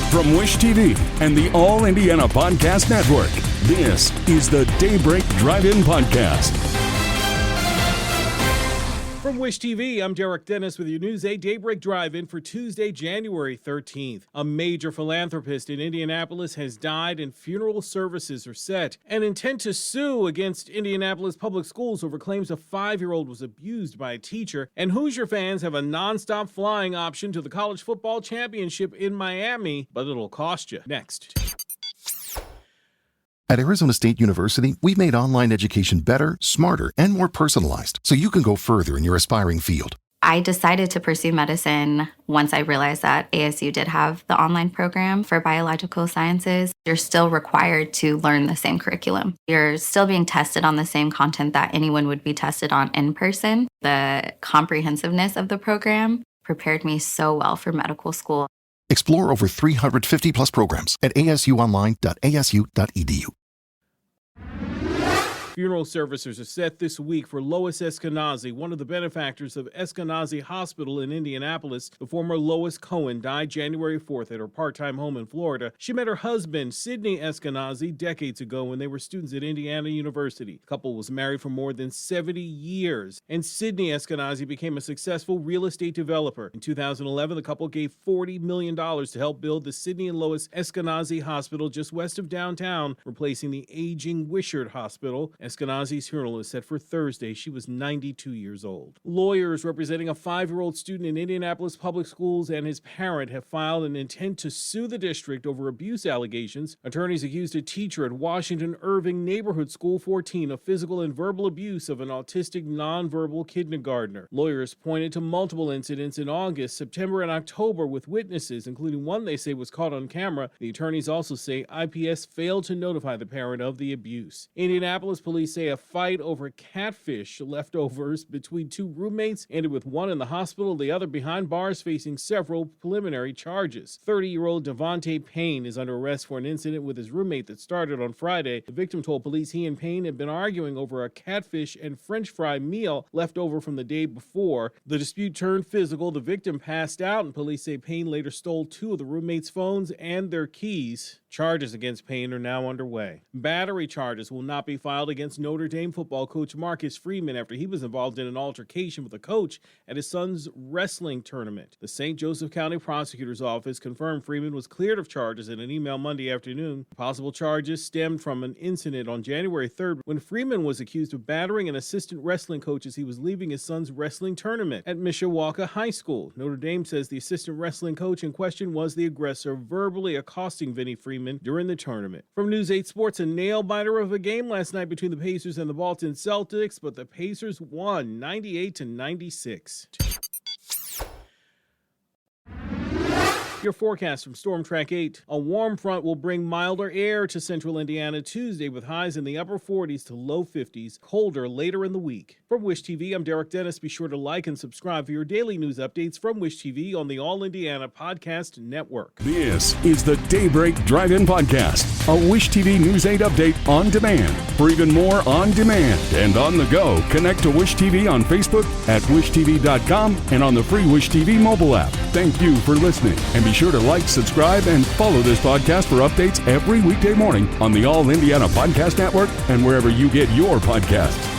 From Wish TV and the All Indiana Podcast Network, this is the Daybreak Drive-In Podcast. From Wish TV, I'm Derek Dennis with your News 8 Daybreak Drive-In for Tuesday, January 13th. A major philanthropist in Indianapolis has died and funeral services are set. An intent to sue against Indianapolis public schools over claims a 5-year-old was abused by a teacher. And Hoosier fans have a nonstop flying option to the college football championship in Miami, but it'll cost you. Next. At Arizona State University, we've made online education better, smarter, and more personalized, so you can go further in your aspiring field. I decided to pursue medicine once I realized that ASU did have the online program for biological sciences. You're still required to learn the same curriculum. You're still being tested on the same content that anyone would be tested on in person. The comprehensiveness of the program prepared me so well for medical school. Explore over 350 plus programs at asuonline.asu.edu. Funeral services are set this week for Lois Eskanazi, one of the benefactors of Eskanazi Hospital in Indianapolis. The former Lois Cohen died January 4th at her part-time home in Florida. She met her husband, Sydney Eskanazi, decades ago when they were students at Indiana University. The couple was married for more than 70 years, and Sydney Eskanazi became a successful real estate developer. In 2011, the couple gave $40 million to help build the Sydney and Lois Eskanazi Hospital just west of downtown, replacing the aging Wishart Hospital. Eskanazi's funeral is set for Thursday. She was 92 years old. Lawyers representing a 5-year-old student in Indianapolis public schools and his parent have filed an intent to sue the district over abuse allegations. Attorneys accused a teacher at Washington Irving Neighborhood School 14 of physical and verbal abuse of an autistic nonverbal kindergartner. Lawyers pointed to multiple incidents in August, September, and October with witnesses, including one they say was caught on camera. The attorneys also say IPS failed to notify the parent of the abuse. Indianapolis police say a fight over catfish leftovers between two roommates ended with one in the hospital, the other behind bars facing several preliminary charges. 30-year-old Devontae Payne is under arrest for an incident with his roommate that started on Friday. The victim told police he and Payne had been arguing over a catfish and French fry meal left over from the day before. The dispute turned physical. The victim passed out, and police say Payne later stole 2 of the roommates' phones and their keys. Charges against Payne are now underway. Battery charges will not be filed against Notre Dame football coach Marcus Freeman after he was involved in an altercation with a coach at his son's wrestling tournament. The St. Joseph County Prosecutor's Office confirmed Freeman was cleared of charges in an email Monday afternoon. Possible charges stemmed from an incident on January 3rd when Freeman was accused of battering an assistant wrestling coach as he was leaving his son's wrestling tournament at Mishawaka High School. Notre Dame says the assistant wrestling coach in question was the aggressor, verbally accosting Vinnie Freeman during the tournament. From News 8 Sports, a nail-biter of a game last night between the Pacers and the Boston Celtics, but the Pacers won 98-96. Your forecast from Storm Track 8. A warm front will bring milder air to central Indiana Tuesday with highs in the upper 40s to low 50s, colder later in the week. From Wish TV, I'm Derek Dennis. Be sure to like and subscribe for your daily news updates from Wish TV on the All Indiana Podcast Network. This is the Daybreak Drive-In Podcast, a Wish TV News 8 update on demand. For even more on demand and on the go, connect to Wish TV on Facebook at wishtv.com and on the free Wish TV mobile app. Thank you for listening, and be sure to like, subscribe, and follow this podcast for updates every weekday morning on the All Indiana Podcast Network and wherever you get your podcasts.